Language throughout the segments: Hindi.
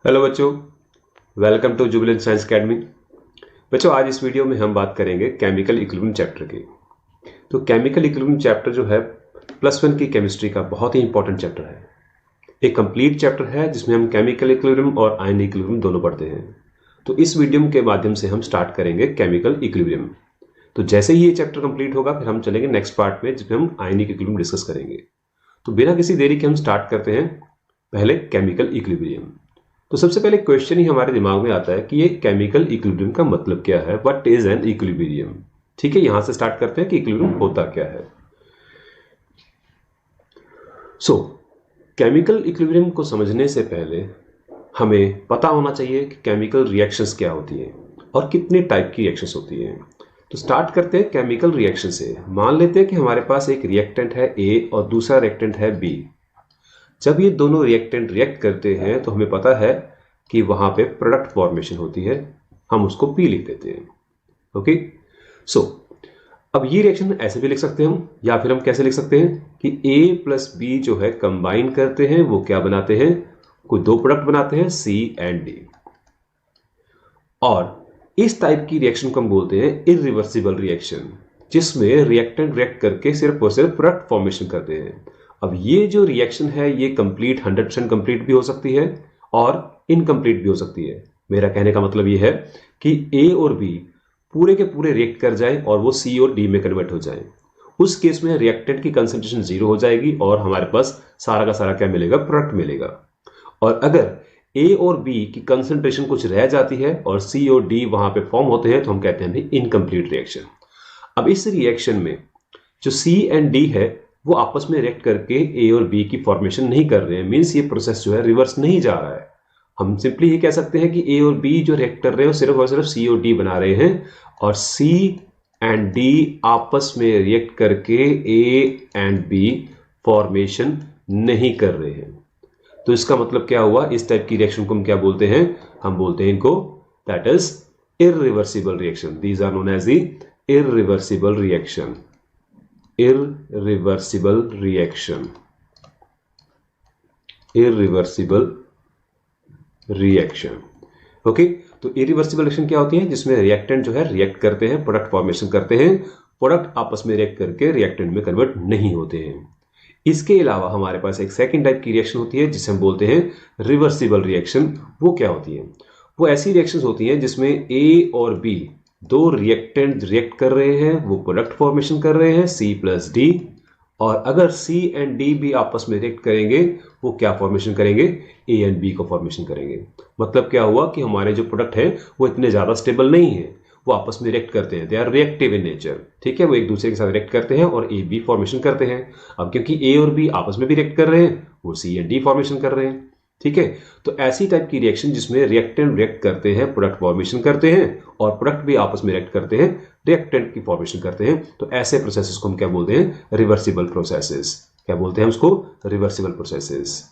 हेलो बच्चों, welcome to Jubilant Science Academy. बच्चों, आज इस वीडियो में हम बात करेंगे केमिकल इक्विलिब्रियम चैप्टर की। तो केमिकल इक्विलिब्रियम चैप्टर जो है +1 की केमिस्ट्री का बहुत ही इंपॉर्टेंट चैप्टर है। एक कंप्लीट चैप्टर है जिसमें हम केमिकल इक्विलिब्रियम और आयन इक्विलिब्रियम दोनों पढ़ते हैं। तो इस वीडियो के माध्यम से हम स्टार्ट करेंगे केमिकल इक्विलिब्रियम। तो जैसे ही ये चैप्टर कंप्लीट होगा फिर हम चलेंगे नेक्स्ट पार्ट में जिसमें हम आयनिक इक्विलिब्रियम डिस्कस करेंगे। तो बिना किसी देरी के हम स्टार्ट करते हैं पहले केमिकल इक्विलिब्रियम। तो सबसे पहले क्वेश्चन ही हमारे दिमाग में आता है कि ये केमिकल इक्विलिब्रियम का मतलब क्या है। What is an equilibrium. ठीक है, यहां से स्टार्ट करते हैं कि इक्विलिब्रियम होता क्या है। सो केमिकल इक्विलिब्रियम को समझने से पहले हमें पता होना चाहिए कि केमिकल रिएक्शंस क्या होती है और कितने टाइप की रिएक्शंस होती है। तो स्टार्ट करते हैं केमिकल रिएक्शन से। मान लेते हैं कि हमारे पास एक रिएक्टेंट है ए और दूसरा रिएक्टेंट है बी। जब ये दोनों रिएक्टेंट रिएक्ट करते हैं तो हमें पता है कि वहां पे प्रोडक्ट फॉर्मेशन होती है, हम उसको पी लिख देते हैं। ओके, सो अब ये रिएक्शन ऐसे भी लिख सकते हैं हम, या फिर हम कैसे लिख सकते हैं कि A प्लस बी जो है कंबाइन करते हैं, वो क्या बनाते हैं, कोई दो प्रोडक्ट बनाते हैं C एंड D। और इस टाइप की रिएक्शन को हम बोलते हैं इरिवर्सिबल रिएक्शन, जिसमें रिएक्टेंट रिएक्ट करके सिर्फ और सिर्फ प्रोडक्ट फॉर्मेशन करते हैं। अब ये जो रिएक्शन है ये कंप्लीट 100% कंप्लीट भी हो सकती है और इनकम्प्लीट भी हो सकती है। मेरा कहने का मतलब ये है कि ए और बी पूरे के पूरे रिएक्ट कर जाए और वो सी और डी में कन्वर्ट हो जाए। उस केस में रिएक्टेंट की कंसंट्रेशन 0 हो जाएगी और हमारे पास सारा का सारा क्या मिलेगा, प्रोडक्ट मिलेगा। और अगर ए और बी की कंसंट्रेशन कुछ रह जाती है और सी और डी वहां पे फॉर्म होते हैं तो हम कहते हैं इनकम्प्लीट रिएक्शन। अब इस रिएक्शन में जो सी एंड डी है वो आपस में रिएक्ट करके ए और बी की फॉर्मेशन नहीं कर रहे हैं। मींस ये प्रोसेस जो है रिवर्स नहीं जा रहा है। हम सिंपली ये कह सकते हैं कि ए और बी जो रिएक्ट कर रहे हैं सिर्फ और सिर्फ सी और डी बना रहे हैं और सी एंड डी आपस में रिएक्ट करके ए एंड बी फॉर्मेशन नहीं कर रहे हैं। तो इसका मतलब क्या हुआ, इस टाइप की रिएक्शन को हम क्या बोलते हैं, हम बोलते हैं इनको that is irreversible reaction. These are known as the irreversible reaction. irreversible reaction, irreversible reaction। Okay, तो irreversible रिएक्शन क्या होती है, जिसमें रिएक्टेंट जो है रिएक्ट करते हैं, प्रोडक्ट फॉर्मेशन करते हैं, प्रोडक्ट आपस में रिएक्ट करके रिएक्टेंट में कन्वर्ट नहीं होते हैं। इसके अलावा हमारे पास एक सेकंड टाइप की रिएक्शन होती है जिसे हम बोलते हैं रिवर्सिबल रिएक्शन। वो क्या होती है, वो ऐसी रिएक्शंस होती हैं जिसमें ए और बी दो रिएक्टेंट रिएक्ट कर रहे हैं, वो प्रोडक्ट फॉर्मेशन कर रहे हैं C प्लस D। और अगर C एंड D भी आपस में रिएक्ट करेंगे वो क्या फॉर्मेशन करेंगे, A एंड B को फॉर्मेशन करेंगे। मतलब क्या हुआ कि हमारे जो प्रोडक्ट है वो इतने ज्यादा स्टेबल नहीं है, वो आपस में रिएक्ट करते हैं, they are reactive in nature. ठीक है, वो एक दूसरे के साथ रिएक्ट करते हैं और A B फॉर्मेशन करते हैं। अब क्योंकि A और B आपस में भी रिएक्ट कर रहे हैं, वो C एंड D फॉर्मेशन कर रहे हैं। ठीक है, तो ऐसी टाइप की रिएक्शन जिसमें रिएक्टेंट रिएक्ट करते हैं, प्रोडक्ट फॉर्मेशन करते हैं और प्रोडक्ट भी आपस में रिएक्ट करते हैं, रिएक्टेंट की फॉर्मेशन करते हैं, तो ऐसे प्रोसेसेस को हम क्या बोलते हैं, रिवर्सिबल प्रोसेसेस। क्या बोलते हैं उसको, reversible processes.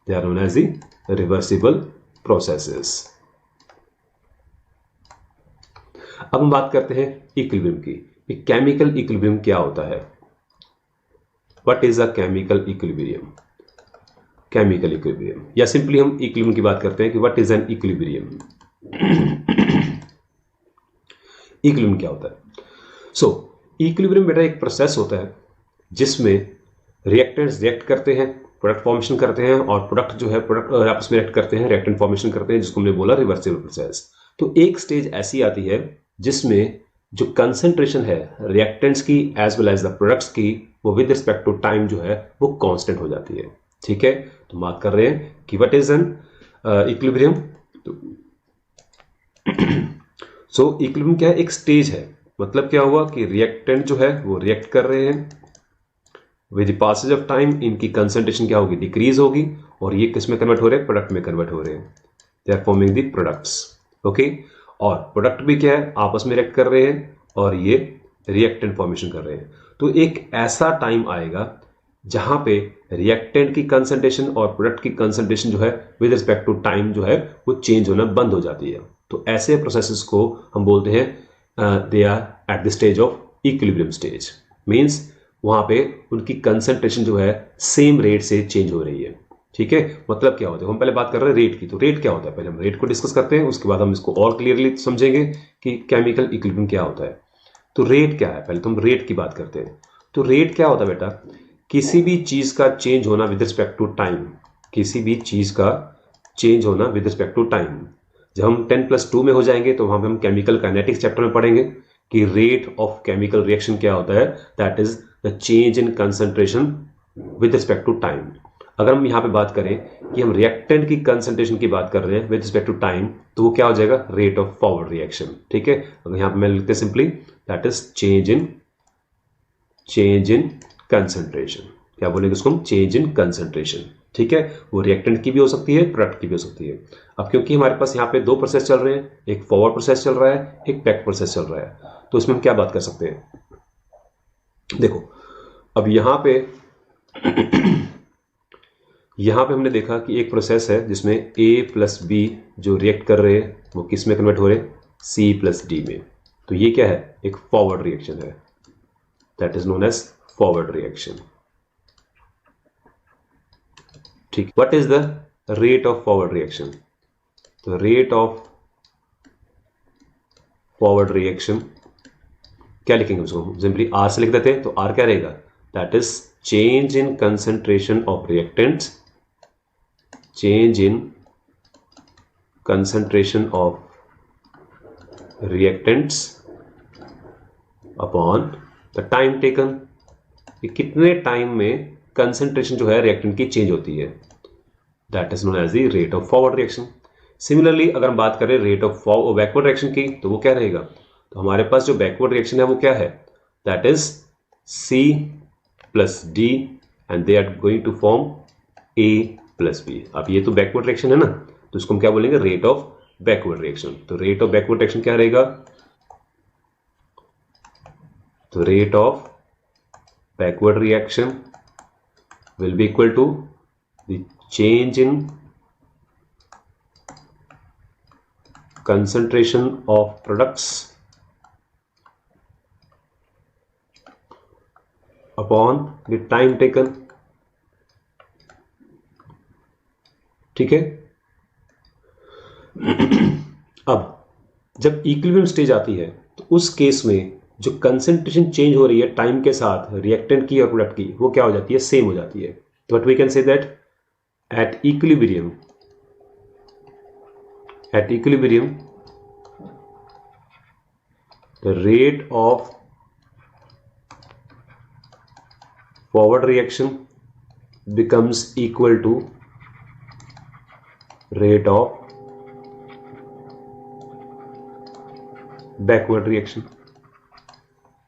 They are known as the reversible processes. अब हम बात करते हैं इक्विलिब्रियम की। केमिकल इक्विलिब्रियम क्या होता है, what is a chemical equilibrium. Chemical equilibrium, या सिंपली हम इक्विलिब्रियम की बात करते हैं कि what is an equilibrium. Equilibrium क्या होता है। सो इक्विलिब्रियम बेटा एक प्रोसेस होता है जिसमें रिएक्टेंट्स रिएक्ट करते हैं, प्रोडक्ट फॉर्मेशन करते हैं और प्रोडक्ट जो है प्रोडक्ट आपस में रिएक्ट करते हैं, रिएक्टेंट फॉर्मेशन करते हैं, जिसको हमने बोला रिवर्सिबल प्रोसेस। तो एक स्टेज ऐसी आती है जिसमें जो कंसंट्रेशन है रिएक्टेंट्स की as well as the products की, वो विद रिस्पेक्ट टू टाइम जो है वो कांस्टेंट हो जाती है। ठीक है, तो बात कर रहे हैं कि what is an equilibrium. So equilibrium क्या है, एक स्टेज है। मतलब क्या हुआ कि रिएक्टेंट जो है वो रिएक्ट कर रहे हैं, with the passage of time इनकी कंसंट्रेशन क्या होगी, डिक्रीज होगी और ये किस में कन्वर्ट हो रहे हैं, प्रोडक्ट में कन्वर्ट हो रहे हैं। They are forming the products. Okay, और प्रोडक्ट भी क्या है, आपस में रिएक्ट कर रहे हैं और ये रिएक्टेंट फॉर्मेशन कर रहे हैं। तो एक ऐसा टाइम आएगा जहां पे रिएक्टेंट की कंसंट्रेशन और प्रोडक्ट की कंसंट्रेशन जो है विद रिस्पेक्ट टू टाइम जो है वो चेंज होना बंद हो जाती है। तो ऐसे प्रोसेसेस को हम बोलते हैं they are at the stage of equilibrium stage. Means वहां पे उनकी कंसंट्रेशन जो है सेम रेट से चेंज हो रही है। ठीक है, मतलब क्या होता है, हम पहले बात कर रहे हैं रेट की। तो रेट क्या होता है, पहले हम रेट को डिस्कस करते हैं, उसके बाद हम इसको और क्लियरली समझेंगे कि केमिकल इक्विलिब्रियम क्या होता है। तो रेट क्या है, पहले तो हम रेट की बात करते हैं। तो रेट क्या होता है बेटा, किसी भी चीज का चेंज होना विद रिस्पेक्ट टू टाइम, किसी भी चीज का चेंज होना विद रिस्पेक्ट टू टाइम। जब हम 10+2 में हो जाएंगे तो वहां पे हम केमिकल काइनेटिक्स चैप्टर में पढ़ेंगे कि रेट ऑफ केमिकल रिएक्शन क्या होता है, that is the change in concentration with respect to time. अगर हम यहाँ पे बात करें कि हम रिएक्टेंट की कंसंट्रेशन की बात कर रहे हैं विद रिस्पेक्ट टू टाइम, तो वो क्या हो जाएगा, रेट ऑफ फॉरवर्ड रिएक्शन। ठीक है, अगर यहाँ पे मैं लिखते simply that is change in concentration. क्या बोलेंगे उसको हम, चेंज इन कंसंट्रेशन। ठीक है, वो रिएक्टेंट की भी हो सकती है, प्रोडक्ट की भी हो सकती है। अब क्योंकि हमारे पास यहाँ पे दो प्रोसेस चल रहे हैं, एक फॉरवर्ड प्रोसेस चल रहा है, एक बैक प्रोसेस चल रहा है, तो इसमें हम क्या बात कर सकते हैं, देखो अब यहाँ पे हमने देखा कि एक प्रोसेस है जिसमें A+B जो रिएक्ट कर रहे हैं वो किस में कन्वर्ट हो रहे हैं, C+D में। तो ये क्या है, एक फॉरवर्ड रिएक्शन है, that is known as forward reaction. ठीक, what is the rate of forward reaction, तो रेट ऑफ फॉरवर्ड रिएक्शन क्या लिखेंगे, उसको सिंपली R से लिख देते हैं। तो R क्या रहेगा, that is change in concentration of reactants, change in concentration of reactants upon the time taken, कि कितने टाइम में कंसंट्रेशन जो है रिएक्टेंट की चेंज होती है, that is known as the rate of forward reaction. Similarly अगर हम बात करें रेट ऑफ बैकवर्ड रिएक्शन की, तो वो क्या रहेगा, तो हमारे पास जो बैकवर्ड रिएक्शन है वो क्या है, that is C+D and they are going to form A+B। अब ये तो बैकवर्ड रिएक्शन है ना, तो इसको हम क्या बोलेंगे, रेट ऑफ बैकवर्ड रिएक्शन। तो रेट ऑफ बैकवर्ड रिएक्शन क्या रहेगा, तो rate of backward reaction will be equal to the change in concentration of products upon the time taken। ठीक है, अब जब इक्विलिब्रियम स्टेज आती है तो उस केस में जो कंसंट्रेशन चेंज हो रही है टाइम के साथ रिएक्टेंट की और प्रोडक्ट की, वो क्या हो जाती है, सेम हो जाती है। तो what we can say that at equilibrium the rate of forward reaction becomes equal to rate of backward reaction।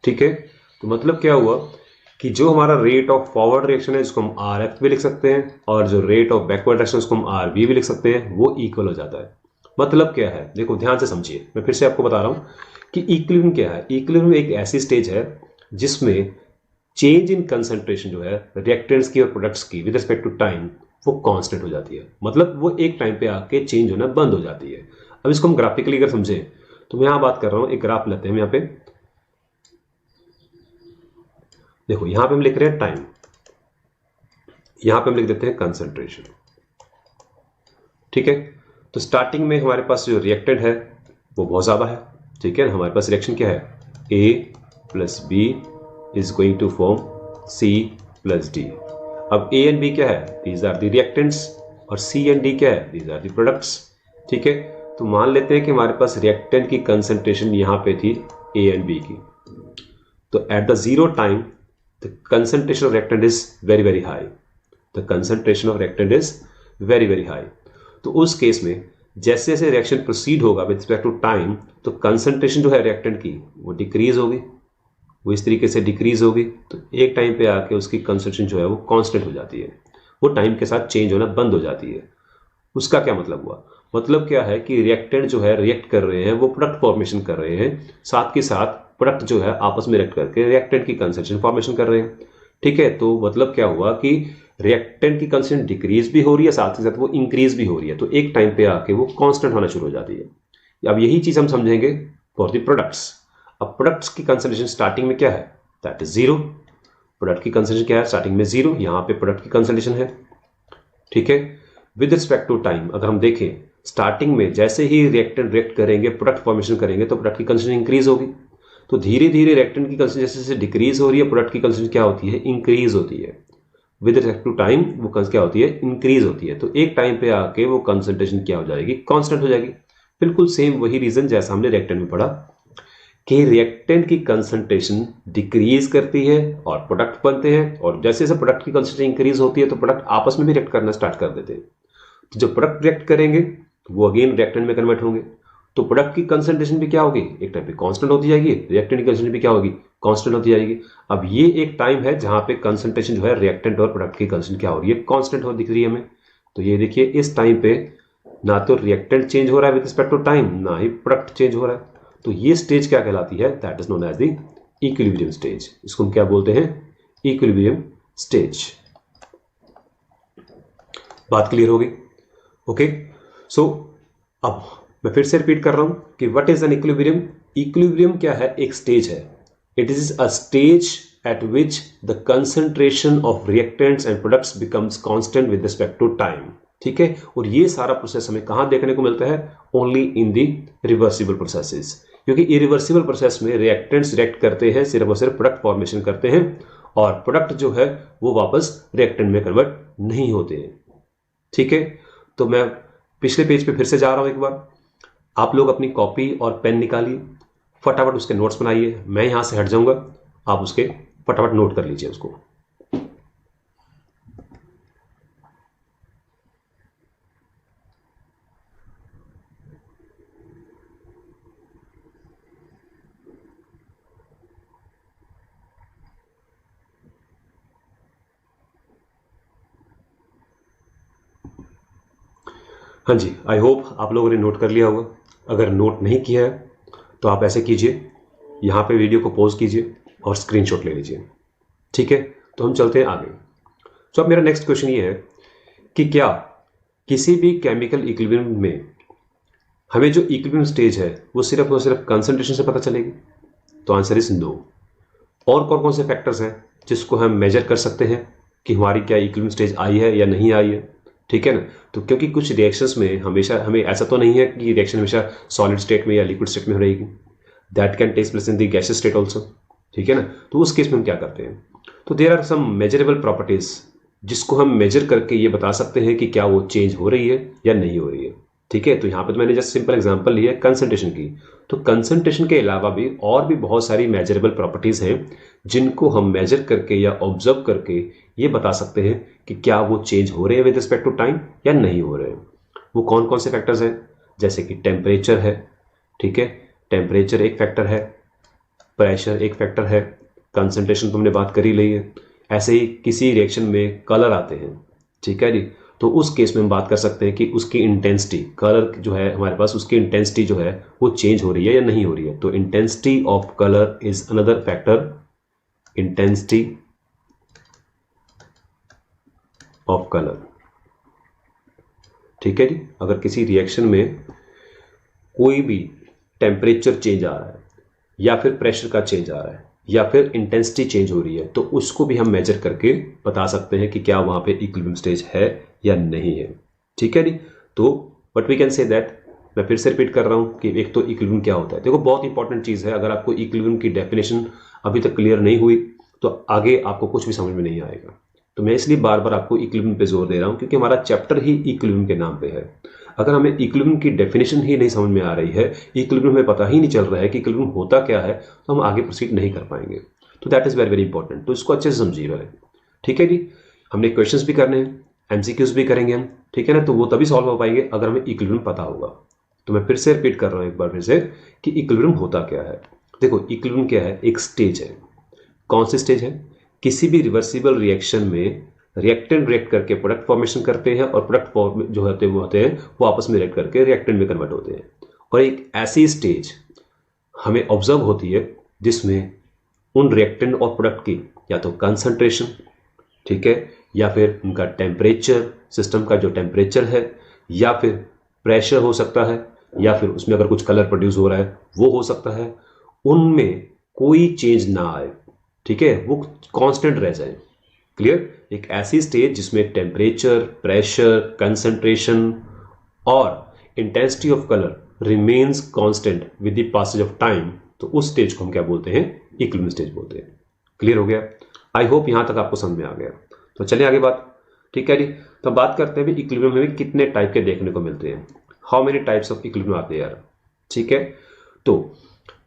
ठीक है, तो मतलब क्या हुआ कि जो हमारा रेट ऑफ फॉरवर्ड रिएक्शन है जिसको हम RF भी लिख सकते हैं, और जो रेट ऑफ बैकवर्ड रिएक्शन उसको हम RB भी लिख सकते हैं, वो इक्वल हो जाता है। मतलब क्या है, देखो ध्यान से समझिए, मैं फिर से आपको बता रहा हूं कि इक्विलिब्रियम क्या है। इक्विलिब्रियम एक ऐसी स्टेज है जिसमें चेंज इन कंसंट्रेशन जो है रिएक्टेंट्स की और प्रोडक्ट्स की विद रिस्पेक्ट टू टाइम वो कांस्टेंट हो जाती है, मतलब वो एक टाइम पे आके चेंज होना बंद हो जाती है। अब इसको हम ग्राफिकली अगर समझें तो मैं यहां बात कर रहा हूं, एक ग्राफ लेते हैं यहाँ पे, देखो यहां पे हम लिख रहे हैं टाइम, यहां पे हम लिख देते हैं कंसंट्रेशन। ठीक है, तो स्टार्टिंग में हमारे पास जो रिएक्टेंट है वो बहुत ज्यादा है। ठीक है, हमारे पास रिएक्शन क्या है, A+B is going to form C+D। अब A एंड B क्या है, दीज आर द रिएक्टेंट्स, और C एंड D क्या है, दीज आर द प्रोडक्ट्स। ठीक है, तो मान लेते हैं कि हमारे पास रिएक्टेंट की कंसंट्रेशन यहां पे थी A एंड B की, तो at the zero time the concentration of reactant is very very high, the concentration of reactant is very very high. तो उस केस में जैसे जैसे रिएक्शन प्रोसीड होगा विद रिस्पेक्ट टू टाइम, तो कंसंट्रेशन जो है रिएक्टेंट की वो डिक्रीज होगी, वो इस तरीके से डिक्रीज होगी, तो एक टाइम पे आके उसकी कंसंट्रेशन जो है वो कांस्टेंट हो जाती है, वो टाइम के साथ चेंज होना बंद हो जाती है। उसका क्या मतलब हुआ, मतलब क्या है कि रिएक्टेंट जो है रिएक्ट कर रहे हैं, वो प्रोडक्ट फॉर्मेशन कर रहे हैं, साथ के साथ प्रोडक्ट जो है आपस में रिएक्ट करके रिएक्टेंट की कंसंट्रेशन फॉर्मेशन कर रहे हैं। ठीक है, तो मतलब क्या हुआ कि रिएक्टेंट की कंसंट्रेशन डिक्रीज भी हो रही है, साथ ही साथ वो इंक्रीज भी हो रही है, तो एक टाइम पे आके वो कांस्टेंट होना शुरू हो जाती है। अब यही चीज हम समझेंगे फॉर द प्रोडक्ट्स। अब प्रोडक्ट्स की कंसंट्रेशन स्टार्टिंग में क्या है, दैट इज जीरो। प्रोडक्ट की कंसंट्रेशन क्या है, स्टार्टिंग में जीरो, यहां पे प्रोडक्ट की कंसंट्रेशन है। ठीक है। विद रिस्पेक्ट टू टाइम अगर हम देखें, स्टार्टिंग में जैसे ही रिएक्टेंट रिएक्ट करेंगे, प्रोडक्ट फॉर्मेशन करेंगे, तो प्रोडक्ट की कंसंट्रेशन इंक्रीज होगी। तो धीरे धीरे रिएक्टेंट की कंसंट्रेशन जैसे जैसे डिक्रीज हो रही है, प्रोडक्ट की कंसंट्रेशन क्या होती है, इंक्रीज होती है। विद रिस्पेक्ट टू टाइम वो क्या होती है, इंक्रीज होती है। तो एक टाइम पे आके वो कंसंट्रेशन क्या हो जाएगी, कांस्टेंट हो जाएगी। बिल्कुल सेम वही रीजन जैसा हमने रिएक्टेंट में पढ़ा कि रिएक्टेंट की कंसंट्रेशन डिक्रीज करती है और प्रोडक्ट बनते हैं, और जैसे जैसे प्रोडक्ट की कंसंट्रेशन इंक्रीज होती है तो प्रोडक्ट आपस में भी रिएक्ट करना स्टार्ट कर देते हैं। तो जब प्रोडक्ट रिएक्ट करेंगे वो अगेन रिएक्टेंट में कन्वर्ट होंगे, तो प्रोडक्ट की कंसंट्रेशन भी क्या होगी, एक टाइम पे कांस्टेंट होती जाएगी, रिएक्टेंट की कंसंट्रेशन भी क्या होगी, कांस्टेंट होती जाएगी। अब ये एक टाइम है जहां पे कंसंट्रेशन जो है रिएक्टेंट और प्रोडक्ट की कंसंट्रेशन क्या हो रही है, कांस्टेंट हो दिख रही है हमें। तो ये देखिए इस टाइम पे ना तो रिएक्टेंट चेंज हो रहा है विद रिस्पेक्ट टू टाइम, ना ही प्रोडक्ट चेंज हो रहा है। तो ये स्टेज क्या कहलाती है, that is known as the equilibrium stage. इसको हम क्या बोलते हैं, इक्विलिब्रियम स्टेज। बात क्लियर हो गई? ओके, सो अब मैं फिर से रिपीट कर रहा हूं कि what is an equilibrium. Equilibrium क्या है, एक स्टेज है। It is a stage at which the concentration of reactants and products becomes constant with respect to time. ठीक है, और ये सारा प्रोसेस हमें कहां देखने को मिलता है, only in the reversible processes. क्योंकि इरिवर्सिबल प्रोसेस में रिएक्टेंट्स रिएक्ट करते हैं, सिर्फ और सिर्फ प्रोडक्ट फॉर्मेशन करते हैं, और प्रोडक्ट जो है वो वापस रिएक्टेंट में कन्वर्ट नहीं होते हैं। ठीक है, तो मैं पिछले पेज पे फिर से जा रहा हूं एक बार। आप लोग अपनी कॉपी और पेन निकालिए, फटाफट उसके नोट्स बनाइए। मैं यहां से हट जाऊंगा, आप उसके फटाफट नोट कर लीजिए उसको। हाँ जी, आई होप आप लोगों ने नोट कर लिया होगा। अगर नोट नहीं किया है तो आप ऐसे कीजिए, यहाँ पे वीडियो को पॉज कीजिए और स्क्रीनशॉट ले लीजिए। ठीक है, तो हम चलते हैं आगे। तो अब मेरा नेक्स्ट क्वेश्चन ये है कि क्या किसी भी केमिकल इक्विलिब्रियम में हमें जो इक्विलिब्रियम स्टेज है वो सिर्फ और सिर्फ कंसंट्रेशन से पता चलेगी? तो आंसर इज नो। और कौन कौन से फैक्टर्स हैं जिसको हम मेजर कर सकते हैं कि हमारी क्या इक्विलिब्रियम स्टेज आई है या नहीं आई है? ठीक है ना, तो क्योंकि कुछ रिएक्शंस में हमेशा हमें ऐसा तो नहीं है कि रिएक्शन हमेशा सॉलिड स्टेट में या लिक्विड स्टेट में हो रहेगी। That can take place in the gaseous state also. ठीक है ना, तो उस केस में हम क्या करते हैं, तो there are some measurable properties जिसको हम मेजर करके ये बता सकते हैं कि क्या वो चेंज हो रही है या नहीं हो रही है। ठीक है, तो यहाँ पे तो मैंने जस्ट सिंपल एग्जांपल लिया है कंसंट्रेशन की। तो कंसंट्रेशन के अलावा भी और भी बहुत सारी मेजरेबल प्रॉपर्टीज हैं जिनको हम मेजर करके या ऑब्जर्व करके ये बता सकते हैं कि क्या वो चेंज हो रहे हैं विद रिस्पेक्ट टू टाइम या नहीं हो रहे हैं। वो कौन कौन से फैक्टर्स हैं, जैसे कि टेम्परेचर है। ठीक है, टेम्परेचर एक फैक्टर है, प्रेशर एक फैक्टर है, कंसंट्रेशन तो हमने बात कर ही ली है। ऐसे ही किसी रिएक्शन में कलर आते हैं। ठीक है जी, तो उस केस में हम बात कर सकते हैं कि उसकी इंटेंसिटी, कलर जो है हमारे पास, उसकी इंटेंसिटी जो है वो चेंज हो रही है या नहीं हो रही है। तो intensity of colour is another factor, intensity of colour. ठीक है जी, अगर किसी रिएक्शन में कोई भी टेम्परेचर चेंज आ रहा है या फिर प्रेशर का चेंज आ रहा है या फिर इंटेंसिटी चेंज हो रही है, तो उसको भी हम मेजर करके बता सकते हैं कि क्या वहां पे इक्विलिब्रियम स्टेज है या नहीं है। ठीक है जी, तो but we can say that, मैं फिर से रिपीट कर रहा हूं कि एक तो इक्विलिब्रियम क्या होता है। देखो बहुत इंपॉर्टेंट चीज है, अगर आपको इक्विलिब्रियम की डेफिनेशन अभी तक क्लियर नहीं हुई तो आगे आपको कुछ भी समझ में नहीं आएगा। तो मैं इसलिए बार बार आपको इक्विलिब्रियम पे जोर दे रहा हूं क्योंकि हमारा चैप्टर ही इक्विलिब्रियम के नाम पे है। अगर हमें इक्विलिब्रियम की डेफिनेशन ही नहीं समझ में आ रही है, इक्विलिब्रियम हमें पता ही नहीं चल रहा है कि इक्विलिब्रियम होता क्या है, तो हम आगे प्रोसीड नहीं कर पाएंगे। तो that is very very important, तो इसको अच्छे से समझिए पहले। ठीक है जी, हमने क्वेश्चंस भी करने हैं, एमसीक्यूज भी करेंगे हम। ठीक है ना, तो वो तभी सॉल्व हो पाएंगे अगर हमें इक्विलिब्रियम पता होगा। तो मैं फिर से रिपीट कर रहा हूं एक बार फिर से कि इक्विलिब्रियम होता क्या है। देखो इक्विलिब्रियम क्या है, एक स्टेज है। कौन सी स्टेज है, किसी भी रिवर्सिबल रिएक्शन में रिएक्टेंट रिएक्ट करके प्रोडक्ट फॉर्मेशन करते हैं और प्रोडक्ट फॉर्म जो होते हैं वो आपस में रिएक्ट करके रिएक्टेंट में कन्वर्ट होते हैं। और एक ऐसी स्टेज हमें ऑब्जर्व होती है जिसमें उन रिएक्टेंट और प्रोडक्ट की या तो कंसंट्रेशन, ठीक है, या फिर उनका टेम्परेचर, सिस्टम का जो टेम्परेचर है, या फिर प्रेशर हो सकता है, या फिर उसमें अगर कुछ कलर प्रोड्यूस हो रहा है वो हो सकता है, उनमें कोई चेंज ना आए। ठीक है, वो कांस्टेंट रह जाए। क्लियर? एक ऐसी स्टेज जिसमें टेम्परेचर, प्रेशर, कंसंट्रेशन और intensity of colour remains constant with the passage of time, तो उस स्टेज को हम क्या बोलते हैं? इक्विलिब्रियम स्टेज बोलते हैं। क्लियर हो गया? आई होप यहां तक आपको समझ में आ गया। तो चलिए आगे बात, ठीक है जी। तो बात करते हैं इक्विलिब्रियम में कितने टाइप के देखने को मिलते हैं, how many types of equilibrium आते हैं यार, ठीक है। तो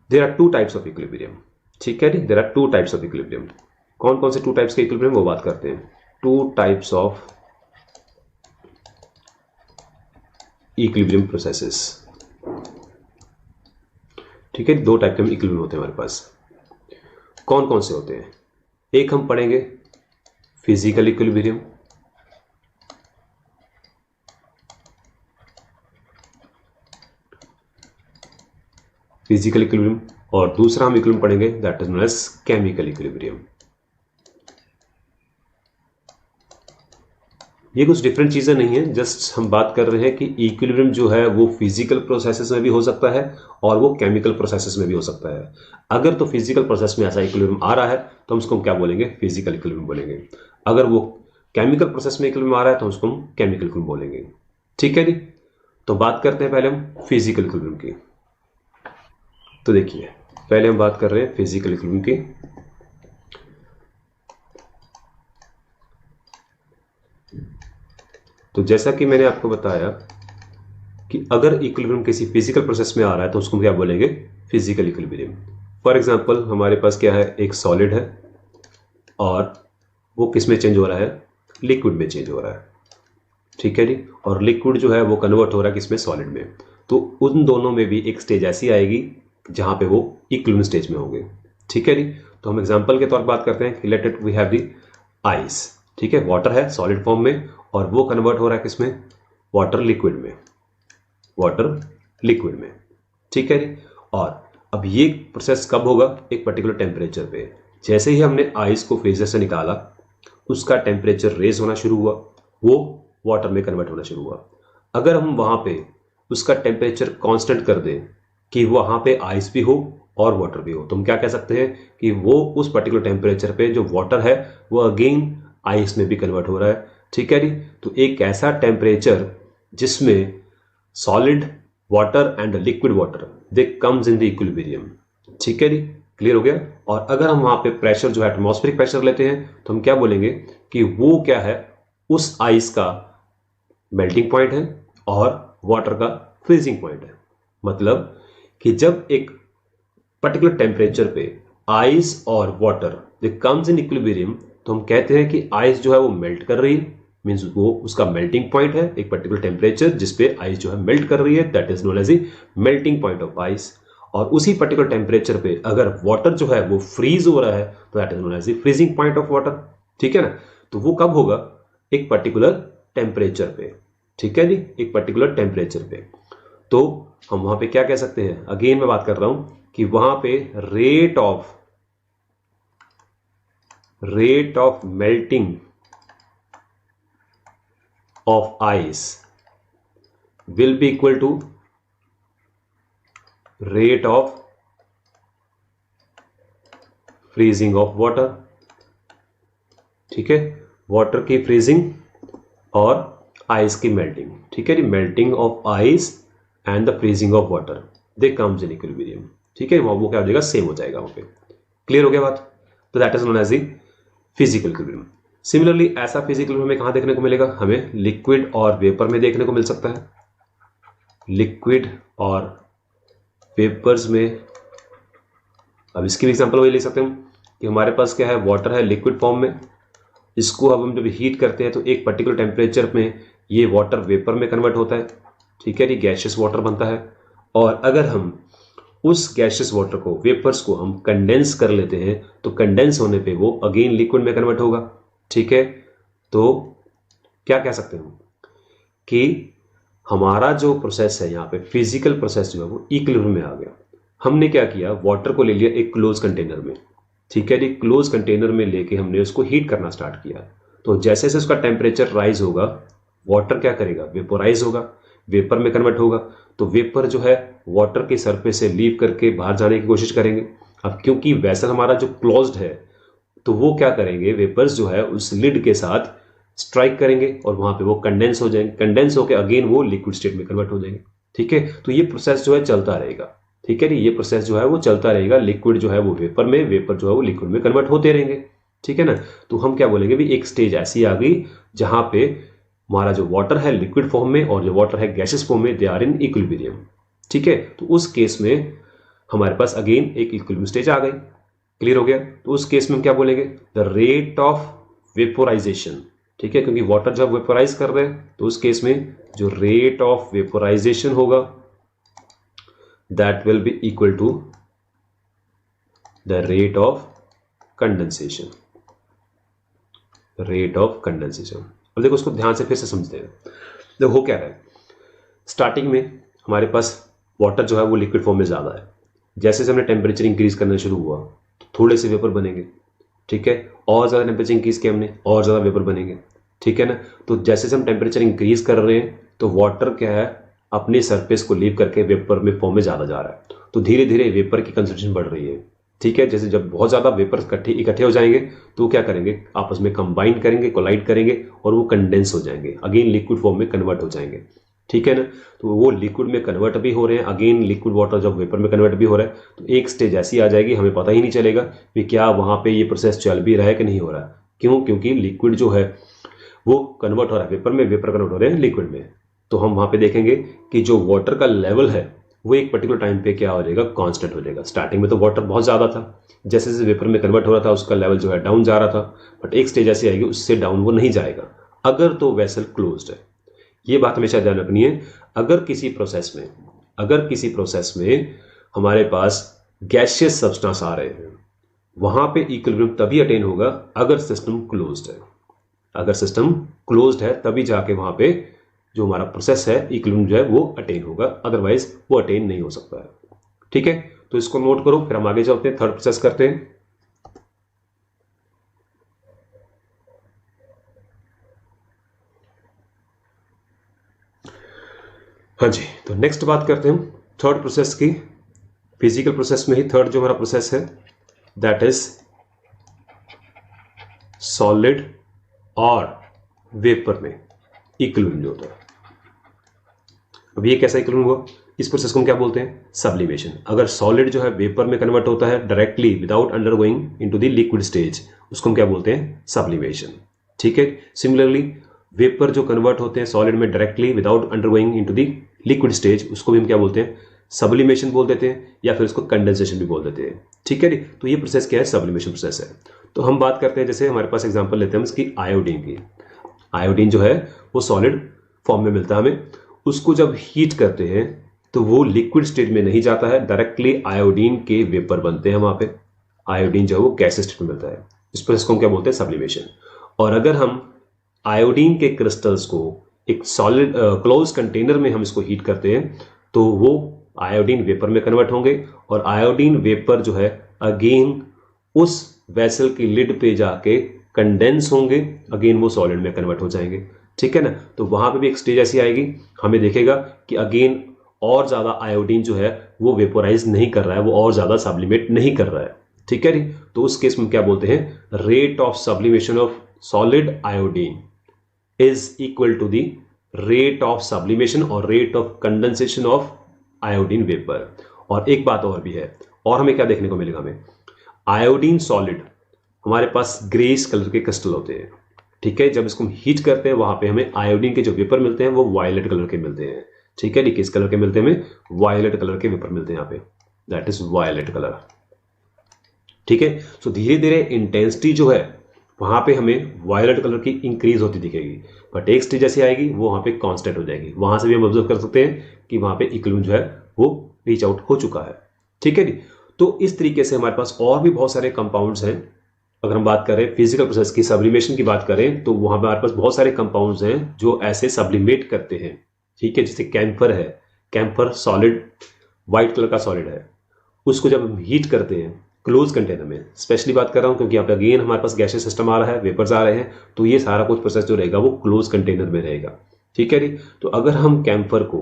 there are 2 types of equilibrium, ठीक है जी, there are 2 types of equilibrium. कौन कौन से 2 टाइप्स के इक्विलिब्रियम वो बात करते हैं। 2 टाइप्स ऑफ इक्विलिब्रियम प्रोसेसेस, ठीक है। 2 टाइप के इक्विलिब्रियम होते हैं हमारे पास। कौन कौन से होते हैं? एक हम पढ़ेंगे फिजिकल इक्विलिब्रियम, फिजिकल इक्विलिब्रियम, और दूसरा हम इक्विलिब्रियम पढ़ेंगे that is known as chemical equilibrium. ये कुछ डिफरेंट चीजें नहीं है, जस्ट हम बात कर रहे हैं कि इक्विलिब्रियम जो है वो फिजिकल प्रोसेसेस में भी हो सकता है और वो केमिकल प्रोसेसेस में भी हो सकता है। अगर तो फिजिकल प्रोसेस में ऐसा इक्विलिब्रियम आ रहा है तो हम उसको क्या बोलेंगे? फिजिकल इक्विलिब्रियम बोलेंगे। अगर वो केमिकल प्रोसेस में इक्विलिब्रियम आ रहा है तो उसको हम केमिकल इक्विलिब्रियम बोलेंगे, ठीक है जी। तो बात करते हैं पहले हम फिजिकल इक्विलिब्रियम की। तो देखिए, पहले हम बात कर रहे हैं फिजिकल इक्विलिब्रियम की। तो जैसा कि मैंने आपको बताया कि अगर इक्विलिब्रियम किसी फिजिकल प्रोसेस में आ रहा है तो उसको क्या बोलेंगे? Physical equilibrium. फॉर एग्जांपल हमारे पास क्या है? एक सॉलिड है और वो किस में चेंज हो रहा है? लिक्विड में चेंज हो रहा है, ठीक है जी। और लिक्विड जो है वो कन्वर्ट हो रहा है किसमें? सॉलिड में। तो उन दोनों में भी एक स्टेज ऐसी आएगी जहां पे वो इक्विलिब्रियम स्टेज में होंगे, ठीक है जी। तो हम एग्जांपल के तौर पर बात करते हैं कि let it we have the ice, ठीक है। वाटर है सॉलिड फॉर्म में और वो कन्वर्ट हो रहा है किसमें? वाटर लिक्विड में, वाटर लिक्विड में, ठीक है जी। और अब ये प्रोसेस कब होगा? एक पर्टिकुलर टेम्परेचर पे। जैसे ही हमने आइस को फ्रीजर से निकाला, उसका टेम्परेचर रेज होना शुरू हुआ, वो वाटर में कन्वर्ट होना शुरू हुआ। अगर हम वहां पे उसका टेम्परेचर कांस्टेंट कर दें कि वहां पे आइस भी हो और वाटर भी हो, तो हम क्या कह सकते हैं कि वो उस पर्टिकुलर टेम्परेचर पे जो वाटर है वो अगेन आइस में भी कन्वर्ट हो रहा है, ठीक है जी। तो एक ऐसा टेम्परेचर जिसमें solid water and liquid water they comes in the equilibrium, ठीक है जी। क्लियर हो गया? और अगर हम वहां पे प्रेशर जो है एटमॉस्फेरिक प्रेशर लेते हैं तो हम क्या बोलेंगे कि वो क्या है? उस आइस का मेल्टिंग पॉइंट है और वाटर का फ्रीजिंग पॉइंट है। मतलब कि जब एक पर्टिकुलर टेम्परेचर पे आइस और water they comes in equilibrium, तो हम कहते हैं कि आइस जो है वो मेल्ट कर रही है, मींस वो उसका मेल्टिंग पॉइंट है एक पर्टिकुलर टेम्परेचर जिसपे आइस जो है मेल्ट कर रही है, that is known as the melting point of ice. और उसी पर्टिकुलर टेम्परेचर पे अगर वाटर जो है वो फ्रीज हो रहा है तो that is known as the freezing point of water, ठीक है ना। तो वो कब होगा? एक पर्टिकुलर टेम्परेचर पे, ठीक है जी, एक पर्टिकुलर टेम्परेचर पे। तो हम वहां पे क्या कह सकते हैं? अगेन मैं बात कर रहा हूं कि वहां पे rate of melting of ice will be equal to rate of freezing of water, ठीक है। वाटर की फ्रीजिंग और आइस की मेल्टिंग, ठीक है जी। Melting of ice and the freezing of water they comes in equilibrium, ठीक है। वो क्या हो जाएगा? सेम हो जाएगा वहां पे। क्लियर हो गया बात? तो that is known as the physical equilibrium. Similarly ऐसा फिजिकल हमें कहां देखने को मिलेगा? हमें लिक्विड और वेपर में देखने को मिल सकता है। लिक्विड और वेपर्स में, अब इसकी भी एग्जांपल वही ले सकते हैं कि हमारे पास क्या है? वाटर है लिक्विड फॉर्म में, इसको अब हम जब हीट करते हैं तो एक पर्टिकुलर टेम्परेचर में ये वाटर वेपर में कन्वर्ट होता है, ठीक है जी, गैसियस वाटर बनता है। और अगर हम उस गैसियस वाटर को, वेपर्स को हम कंडेंस कर लेते हैं तो कंडेंस होने पे वो अगेन लिक्विड में कन्वर्ट होगा, ठीक है। तो क्या कह सकते हैं कि हमारा जो प्रोसेस है यहाँ पे फिजिकल प्रोसेस जो है वो इक्विलिब्रियम में आ गया। हमने क्या किया? वाटर को ले लिया एक क्लोज कंटेनर में, ठीक है जी। क्लोज कंटेनर में लेके हमने उसको हीट करना स्टार्ट किया। तो जैसे जैसे उसका टेम्परेचर राइज होगा, वाटर क्या करेगा? वेपोराइज होगा, वेपर में कन्वर्ट होगा। तो वेपर जो है वाटर के सरफेस से लीव करके बाहर जाने की कोशिश करेंगे। अब क्योंकि वेसल हमारा जो क्लोज्ड है तो वो क्या करेंगे, वेपर्स जो है उस लिड के साथ स्ट्राइक करेंगे और वहां पे वो कंडेंस हो जाएंगे, कंडेंस होकर अगेन वो लिक्विड स्टेट में कन्वर्ट हो जाएंगे। ठीक है, तो ये प्रोसेस जो है चलता रहेगा। ठीक है, ये प्रोसेस जो है वो चलता रहेगा, लिक्विड जो है वो वेपर में, वेपर जो है वो लिक्विड में कन्वर्ट होते रहेंगे। ठीक है ना, तो हम क्या बोलेंगे भी, एक स्टेज ऐसी आ गई जहां पे हमारा जो वाटर है लिक्विड फॉर्म में और जो वाटर है गैसेस फॉर्म में, दे आर इन इक्विलिब्रियम। ठीक है, तो उस केस में हमारे पास अगेन एक इक्विलिब्रियम स्टेज आ गई। क्लियर हो गया? तो उस केस में हम क्या बोलेंगे, द रेट ऑफ वेपोराइजेशन। ठीक है, क्योंकि वाटर जब वेपोराइज कर रहे हैं तो उस केस में जो रेट ऑफ वेपोराइजेशन होगा that will be equal to the rate of condensation. Rate of condensation. अब देखो उसको ध्यान से फिर से समझते हैं। देखो हो क्या रहा है, स्टार्टिंग में हमारे पास वाटर जो है वो लिक्विड फॉर्म में ज़्यादा है। जैसे जैसे हमने टेम्परेचर इंक्रीज करना शुरू हुआ तो थोड़े से वेपर बनेंगे। ठीक है, और ज़्यादा टेम्परेचर इंक्रीज किया हमने, और ज़्यादा वेपर बनेंगे। ठीक है ना, तो जैसे जैसे हम टेम्परेचर इंक्रीज कर रहे हैं तो वाटर क्या है, अपने सरफेस को लीव करके वेपर में फॉर्म में ज़्यादा जा रहा है। तो धीरे धीरे वेपर की कंसंट्रेशन बढ़ रही है। ठीक है, जैसे जब बहुत ज़्यादा वेपर इकट्ठे हो जाएंगे तो क्या करेंगे, आपस में कंबाइन करेंगे, कोलाइड करेंगे और वो कंडेंस हो जाएंगे, अगेन लिक्विड फॉर्म में कन्वर्ट हो जाएंगे। ठीक है ना, तो वो लिक्विड में कन्वर्ट भी हो रहे हैं, अगेन लिक्विड वाटर जब वेपर में कन्वर्ट भी हो रहा है तो एक स्टेज ऐसी आ जाएगी हमें पता ही नहीं चलेगा कि क्या वहाँ पे ये प्रोसेस चल भी रहा है कि नहीं हो रहा है। क्यों? क्योंकि लिक्विड जो है वो कन्वर्ट हो रहा है वेपर में, वेपर कन्वर्ट हो रहे हैं लिक्विड में। तो हम वहाँ पे देखेंगे कि जो वाटर का लेवल है वो एक पर्टिकुलर टाइम पे क्या हो जाएगा, कांस्टेंट हो जाएगा। स्टार्टिंग में तो वाटर बहुत ज़्यादा था, जैसे जैसे वेपर में कन्वर्ट हो रहा था उसका लेवल जो है डाउन जा रहा था, बट एक स्टेज ऐसी आएगी उससे डाउन वो नहीं जाएगा अगर तो वेसल क्लोज्ड है। ये बात हमेशा ध्यान रखनी है। अगर किसी प्रोसेस में हमारे पास गैसियस सब्सटेंस आ रहे हैं, वहां पे इक्विलिब्रियम तभी अटेन होगा अगर सिस्टम क्लोज्ड है। अगर सिस्टम क्लोज्ड है तभी जाके वहां पे जो हमारा प्रोसेस है इक्विलिब्रियम जो है वो अटेन होगा, अदरवाइज वो अटेन नहीं हो सकता है। ठीक है, तो इसको नोट करो, फिर हम आगे चलते हैं, थर्ड प्रोसेस करते हैं। हाँ जी, तो नेक्स्ट बात करते हैं हम थर्ड प्रोसेस की। फिजिकल प्रोसेस में ही थर्ड जो हमारा प्रोसेस है दैट इज सॉलिड और वेपर में इक्विलिब्रियम जो होता है। अब ये कैसा इक्विलिब्रियम हुआ, इस प्रोसेस को हम क्या बोलते हैं, सब्लिमेशन। अगर सॉलिड जो है वेपर में कन्वर्ट होता है directly without undergoing into the liquid stage, उसको हम क्या बोलते हैं, सब्लिमेशन। ठीक है, सिमिलरली वेपर जो कन्वर्ट होते हैं सॉलिड में directly without undergoing into the liquid stage, उसको भी हम क्या बोलते हैं, सब्लिमेशन बोल देते हैं, या फिर उसको कंडेंसेशन भी बोल देते हैं। ठीक है, तो ये प्रोसेस क्या है, सब्लिमेशन प्रोसेस है। तो हम बात करते हैं, जैसे हमारे पास एग्जांपल लेते हैं इसकी आयोडीन की। आयोडीन जो है वो सॉलिड फॉर्म में मिलता है हमें, उसको जब हीट करते हैं तो वो लिक्विड स्टेट में नहीं जाता है, डायरेक्टली आयोडीन के वेपर बनते हैं वहां पे। आयोडीन जो है वो गैस स्टेट में मिलता है, इस प्रोसेस को हम क्या बोलते हैं, सब्लिमेशन। और अगर हम आयोडीन के क्रिस्टल्स को एक सॉलिड क्लोज कंटेनर में हम इसको हीट करते हैं तो वो आयोडीन वेपर में कन्वर्ट होंगे, और आयोडीन वेपर जो है अगेन उस वेसल की लिड पे जाके कंडेंस होंगे, अगेन वो सॉलिड में कन्वर्ट हो जाएंगे। ठीक है ना, तो वहां पे भी एक स्टेज ऐसी आएगी, हमें देखेगा कि अगेन और ज्यादा आयोडीन जो है वो वेपोराइज नहीं कर रहा है, वो और ज्यादा सब्लिमेट नहीं कर रहा है। ठीक है, तो उस केस में क्या बोलते हैं, rate of sublimation of solid iodine is equal to the rate of sublimation और rate of condensation of iodine vapour. और एक बात और भी है, और हमें क्या देखने को मिलेगा, हमें आयोडीन सॉलिड हमारे पास ग्रेस कलर के क्रिस्टल होते हैं। ठीक है, जब इसको हम हीट करते हैं वहां पे हमें आयोडीन के जो वेपर मिलते हैं वो वायलेट कलर के मिलते हैं। ठीक है, किस कलर के मिलते हैं, हमें वायलेट कलर के वेपर मिलते हैं यहाँ पे, दैट इज वायलेट कलर। ठीक है, सो धीरे धीरे इंटेंसिटी जो है वहां पे हमें वायलेट कलर की इंक्रीज होती दिखेगी, बट एक स्टेज ऐसी आएगी वो वहां पे कांस्टेंट हो जाएगी। वहां से भी हम ऑब्जर्व कर सकते हैं कि वहां पे इक्विलिब्रियम जो है वो रीच आउट हो चुका है। ठीक है जी, तो इस तरीके से हमारे पास और भी बहुत सारे कंपाउंड्स हैं। अगर हम बात करें फिजिकल प्रोसेस की, सब्लिमेशन की बात करें, तो वहां पर हमारे पास बहुत सारे कंपाउंड्स हैं जो ऐसे सब्लिमेट करते हैं। ठीक है, जैसे कैम्फर है, कैम्फर सॉलिड व्हाइट कलर का सॉलिड है, उसको जब हम हीट करते हैं क्लोज कंटेनर में, स्पेशली बात कर रहा हूं क्योंकि यहाँ पे अगेन हमारे पास गैसियस सिस्टम आ रहा है, वेपर्स आ रहे हैं, तो ये सारा कुछ प्रोसेस जो रहेगा वो क्लोज कंटेनर में रहेगा। ठीक है जी, तो अगर हम कैम्फर को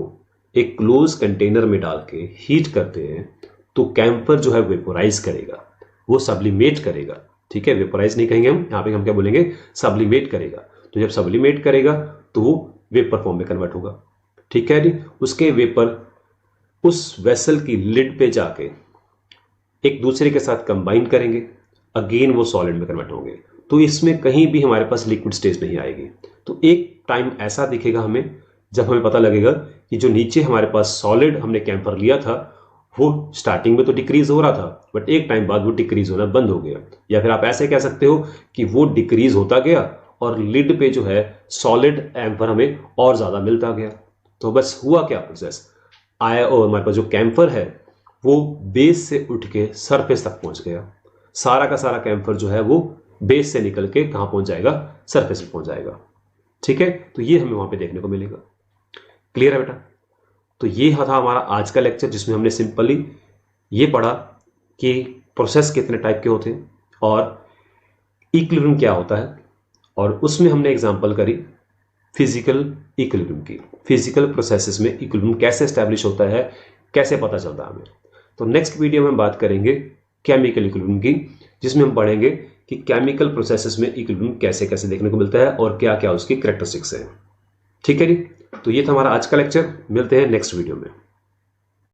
एक क्लोज कंटेनर में डाल के हीट करते हैं तो कैम्फर जो है वेपोराइज करेगा, वो सब्लिमेट करेगा। ठीक है, वेपराइज नहीं कहेंगे हम, यहाँ पे हम क्या बोलेंगे, सब्लिमेट करेगा। तो जब सब्लिमेट करेगा तो वो वेपर फॉर्म में कन्वर्ट होगा। ठीक है जी। उसके वेपर उस वेसल की लिड पे जाके एक दूसरे के साथ कंबाइन करेंगे, अगेन वो सॉलिड में कन्वर्ट होंगे। तो इसमें कहीं भी हमारे पास लिक्विड स्टेज नहीं आएगी। तो एक टाइम ऐसा दिखेगा हमें जब हमें पता लगेगा कि जो नीचे हमारे पास सॉलिड हमने कैम्फर लिया था वो स्टार्टिंग में तो डिक्रीज हो रहा था, बट एक टाइम बाद वो डिक्रीज होना बंद हो गया। या फिर आप ऐसे कह सकते हो कि वो डिक्रीज होता गया और लिड पे जो है सॉलिड एम्फर हमें और ज्यादा मिलता गया। तो बस हुआ क्या प्रोसेस, आया और हमारे पास जो कैम्फर है वो बेस से उठ के सरफेस तक पहुंच गया। सारा का सारा कैम्फर जो है वो बेस से निकल के कहां पहुंच जाएगा, सरफेस पे पहुंच जाएगा। ठीक है, तो ये हमें वहां पे देखने को मिलेगा। क्लियर है बेटा? तो ये था हमारा आज का लेक्चर जिसमें हमने सिंपली ये पढ़ा कि प्रोसेस कितने टाइप के होते हैं और इक्विलिब्रियम क्या होता है, और उसमें हमने एग्जांपल करी फिजिकल इक्विलिब्रियम की। फिजिकल प्रोसेसेस में इक्विलिब्रियम कैसे एस्टैब्लिश होता है, कैसे पता चलता है हमें। तो नेक्स्ट वीडियो में हम बात करेंगे केमिकल इक्विलिब्रियम की, जिसमें हम पढ़ेंगे कि केमिकल प्रोसेसेस में इक्विलिब्रियम कैसे कैसे देखने को मिलता है और क्या क्या उसकी कैरेक्टरिस्टिक्स हैं। ठीक है जी। तो ये था हमारा आज का लेक्चर, मिलते हैं नेक्स्ट वीडियो में।